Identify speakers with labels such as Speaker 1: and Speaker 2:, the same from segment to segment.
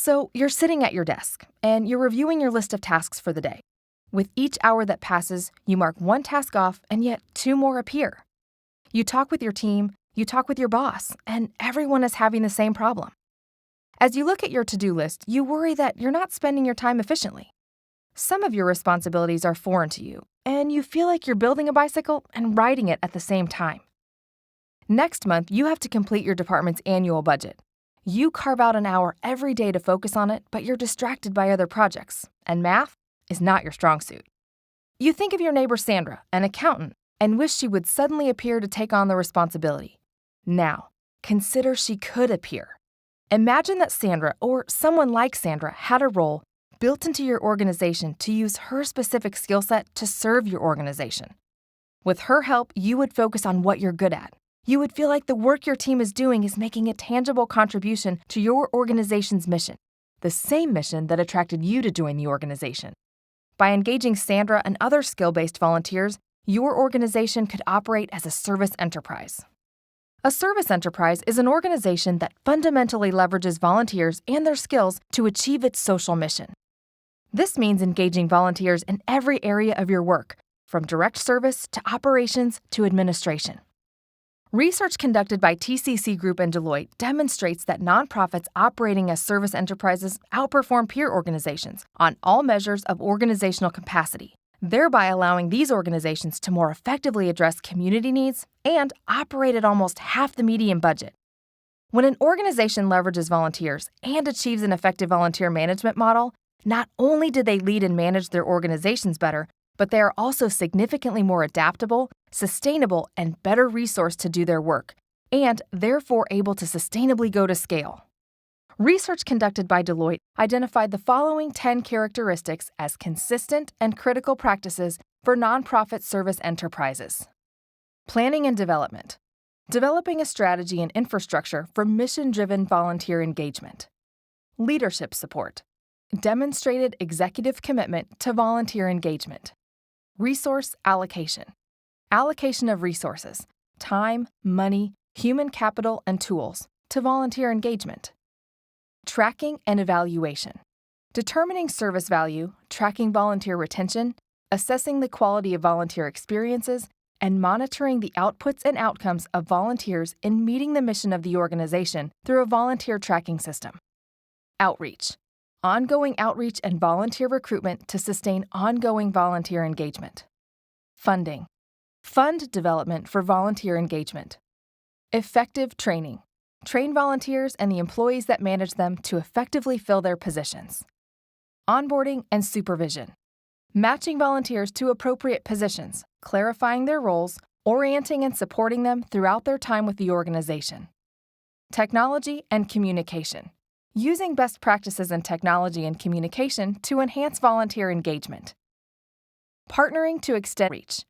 Speaker 1: So you're sitting at your desk, and you're reviewing your list of tasks for the day. With each hour that passes, you mark one task off, and yet two more appear. You talk with your team, you talk with your boss, and everyone is having the same problem. As you look at your to-do list, you worry that you're not spending your time efficiently. Some of your responsibilities are foreign to you, and you feel like you're building a bicycle and riding it at the same time. Next month, you have to complete your department's annual budget. You carve out an hour every day to focus on it, but you're distracted by other projects, and math is not your strong suit. You think of your neighbor Sandra, an accountant, and wish she would suddenly appear to take on the responsibility. Now, consider she could appear. Imagine that Sandra, or someone like Sandra, had a role built into your organization to use her specific skill set to serve your organization. With her help, you would focus on what you're good at. You would feel like the work your team is doing is making a tangible contribution to your organization's mission, the same mission that attracted you to join the organization. By engaging Sandra and other skill-based volunteers, your organization could operate as a service enterprise. A service enterprise is an organization that fundamentally leverages volunteers and their skills to achieve its social mission. This means engaging volunteers in every area of your work, from direct service to operations to administration. Research conducted by TCC Group and Deloitte demonstrates that nonprofits operating as service enterprises outperform peer organizations on all measures of organizational capacity, thereby allowing these organizations to more effectively address community needs and operate at almost half the median budget. When an organization leverages volunteers and achieves an effective volunteer management model, not only do they lead and manage their organizations better, but they are also significantly more adaptable, sustainable, and better resourced to do their work, and therefore able to sustainably go to scale. Research conducted by Deloitte identified the following 10 characteristics as consistent and critical practices for nonprofit service enterprises. Planning and development. Developing a strategy and infrastructure for mission-driven volunteer engagement. Leadership support. Demonstrated executive commitment to volunteer engagement. Resource allocation. Allocation of resources, time, money, human capital, and tools to volunteer engagement. Tracking and evaluation. Determining service value, tracking volunteer retention, assessing the quality of volunteer experiences, and monitoring the outputs and outcomes of volunteers in meeting the mission of the organization through a volunteer tracking system. Outreach. Ongoing outreach and volunteer recruitment to sustain ongoing volunteer engagement. Funding. Fund development for volunteer engagement. Effective training. Train volunteers and the employees that manage them to effectively fill their positions. Onboarding and supervision. Matching volunteers to appropriate positions, clarifying their roles, orienting and supporting them throughout their time with the organization. Technology and communication. Using best practices in technology and communication to enhance volunteer engagement. Partnering to extend reach.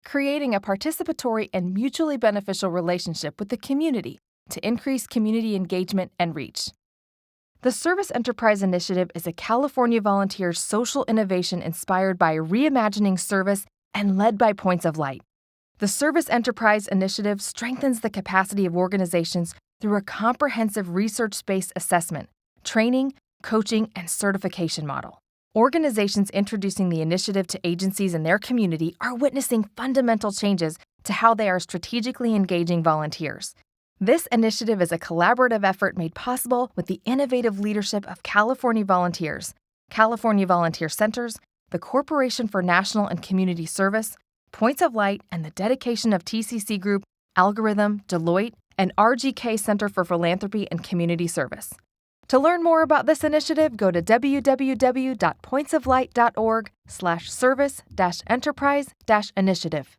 Speaker 1: Creating a participatory and mutually beneficial relationship with the community to increase community engagement and reach. The Service Enterprise Initiative is a California volunteer social innovation inspired by reimagining service and led by Points of Light. The Service Enterprise Initiative strengthens the capacity of organizations through a comprehensive research-based assessment, training, coaching, and certification model. Organizations introducing the initiative to agencies in their community are witnessing fundamental changes to how they are strategically engaging volunteers. This initiative is a collaborative effort made possible with the innovative leadership of California Volunteers, California Volunteer Centers, the Corporation for National and Community Service, Points of Light, and the dedication of TCC Group, Algorithm, Deloitte, and RGK Center for Philanthropy and Community Service. To learn more about this initiative, go to www.pointsoflight.org/service-enterprise-initiative.